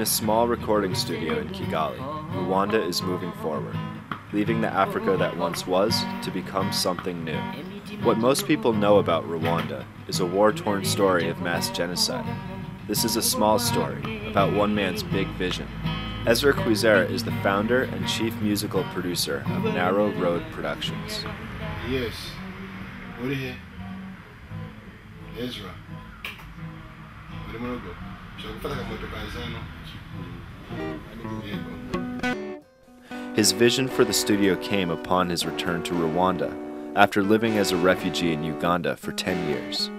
In a small recording studio in Kigali, Rwanda is moving forward, leaving the Africa that once was to become something new. What most people know about Rwanda is a war-torn story of mass genocide. This is a small story about one man's big vision. Ezra is the founder and chief musical producer of Narrow Road Productions. Yes. What here? Ezra. His vision for the studio came upon his return to Rwanda after living as a refugee in Uganda for 10 years.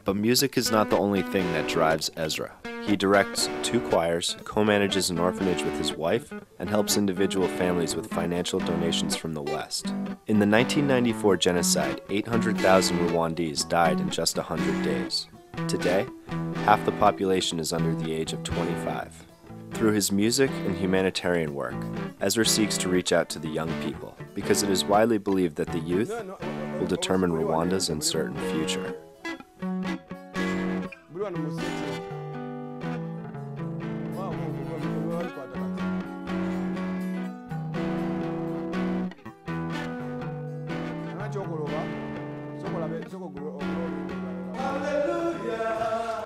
But music is not the only thing that drives Ezra. He directs 2 choirs, co-manages an orphanage with his wife, and helps individual families with financial donations from the West. In the 1994 genocide, 800,000 Rwandese died in just 100 days. Today, half the population is under the age of 25. Through his music and humanitarian work, Ezra seeks to reach out to the young people, because it is widely believed that the youth will determine Rwanda's uncertain future.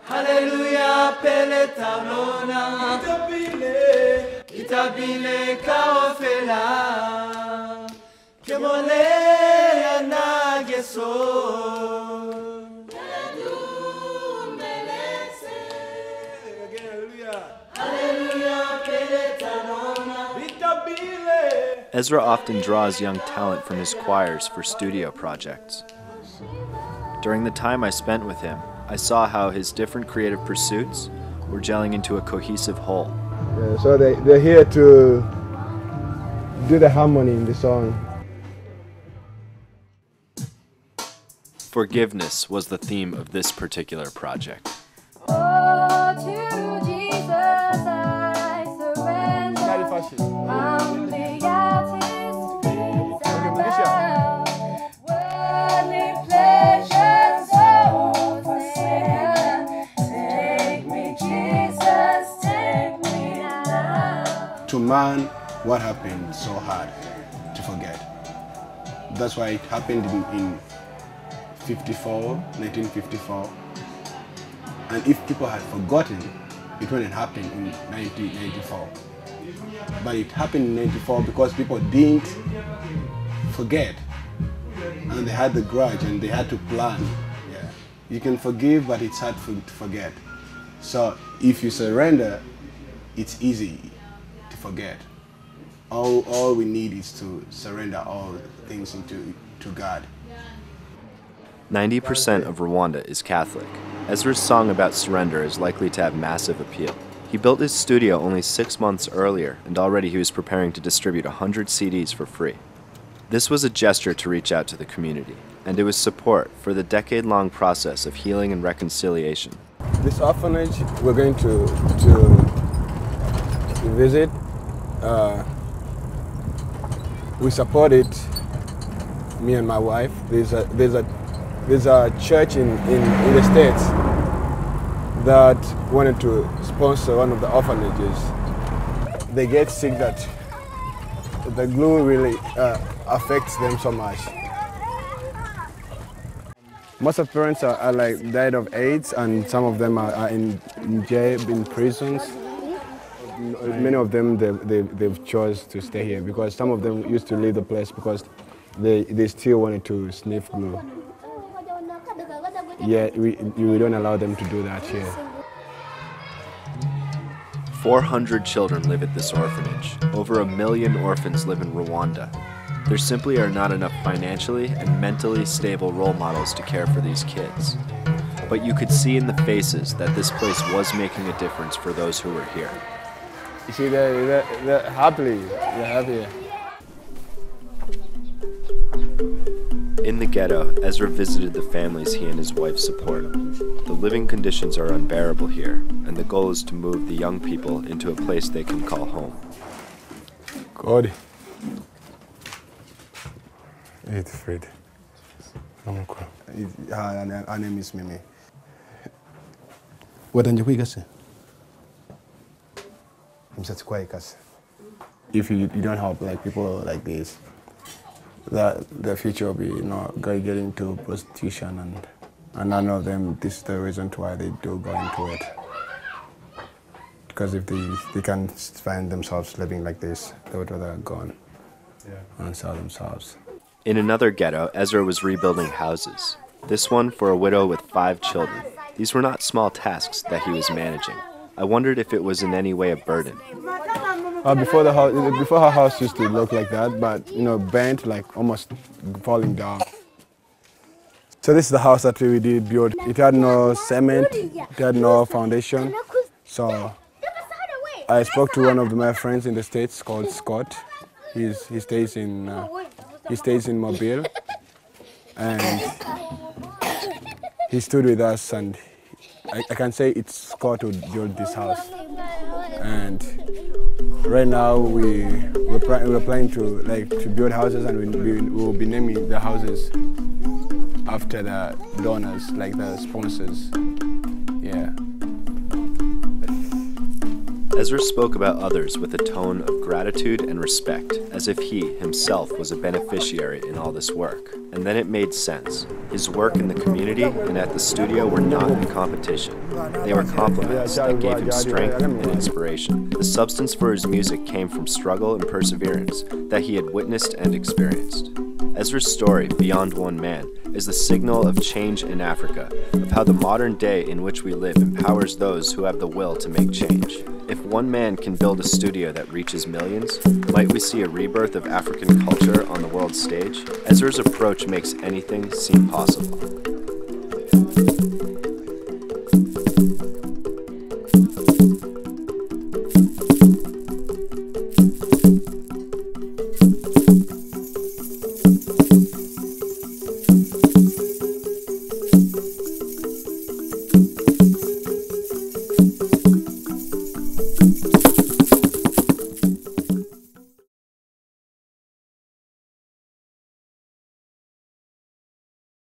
Hallelujah, pele tablona, kitabile kaofela, kemole anageso. Hallelujah, pele tablona, kitabile. Ezra often draws young talent from his choirs for studio projects. During the time I spent with him, I saw how his different creative pursuits were gelling into a cohesive whole. Yeah, so they're here to do the harmony in the song. Forgiveness was the theme of this particular project. Oh, to Jesus I surrender. Humbly at his feet I bow. Worldly pleasures so forsake. Take me, Jesus, take me now. To man, what happened is so hard to forget. That's why it happened in 1954. And if people had forgotten, it wouldn't happen in 1994. But it happened in 94 because people didn't forget. And they had the grudge and they had to plan. Yeah. You can forgive, but it's hard to forget. So if you surrender, it's easy to forget. All we need is to surrender all things to God. 90% of Rwanda is Catholic. Ezra's song about surrender is likely to have massive appeal. He built his studio only 6 months earlier, and already he was preparing to distribute 100 CDs for free. This was a gesture to reach out to the community, and it was support for the decade-long process of healing and reconciliation. This orphanage we're going to visit. We support it, me and my wife. There's a church in the States that wanted to sponsor one of the orphanages. They get sick that the glue really affects them so much. Most of parents are like died of AIDS, and some of them are in jail, in prisons. Many of them they've chose to stay here because some of them used to leave the place because they still wanted to sniff glue. Yeah, we don't allow them to do that here. 400 children live at this orphanage. Over 1 million orphans live in Rwanda. There simply are not enough financially and mentally stable role models to care for these kids. But you could see in the faces that this place was making a difference for those who were here. You see, they're happy. They're happy. In the ghetto, Ezra visited the families he and his wife support. The living conditions are unbearable here, and the goal is to move the young people into a place they can call home. God. It's Fred. Her name is Mimi. What did you say? If you don't help like people like this, the future will be going into prostitution, and none of them. This is the reason why they do go into it. Because if they can find themselves living like this, they would rather go and sell themselves. In another ghetto, Ezra was rebuilding houses. This one for a widow with 5 children. These were not small tasks that he was managing. I wondered if it was in any way a burden. Before her house used to look like that, but bent, like almost falling down. So this is the house that we did build. It had no cement, it had no foundation. So I spoke to one of my friends in the States called Scott. He stays in Mobile, and he stood with us, and I can say it's Scott who built this house. And right now we're planning to build houses, and we will be naming the houses after the donors, like the sponsors. Yeah. Ezra spoke about others with a tone of gratitude and respect, as if he, himself, was a beneficiary in all this work. And then it made sense. His work in the community and at the studio were not in competition. They were complements that gave him strength and inspiration. The substance for his music came from struggle and perseverance that he had witnessed and experienced. Ezra's story, Beyond One Man, is the signal of change in Africa, of how the modern day in which we live empowers those who have the will to make change. If one man can build a studio that reaches millions, might we see a rebirth of African culture on the world stage? Ezra's approach makes anything seem possible.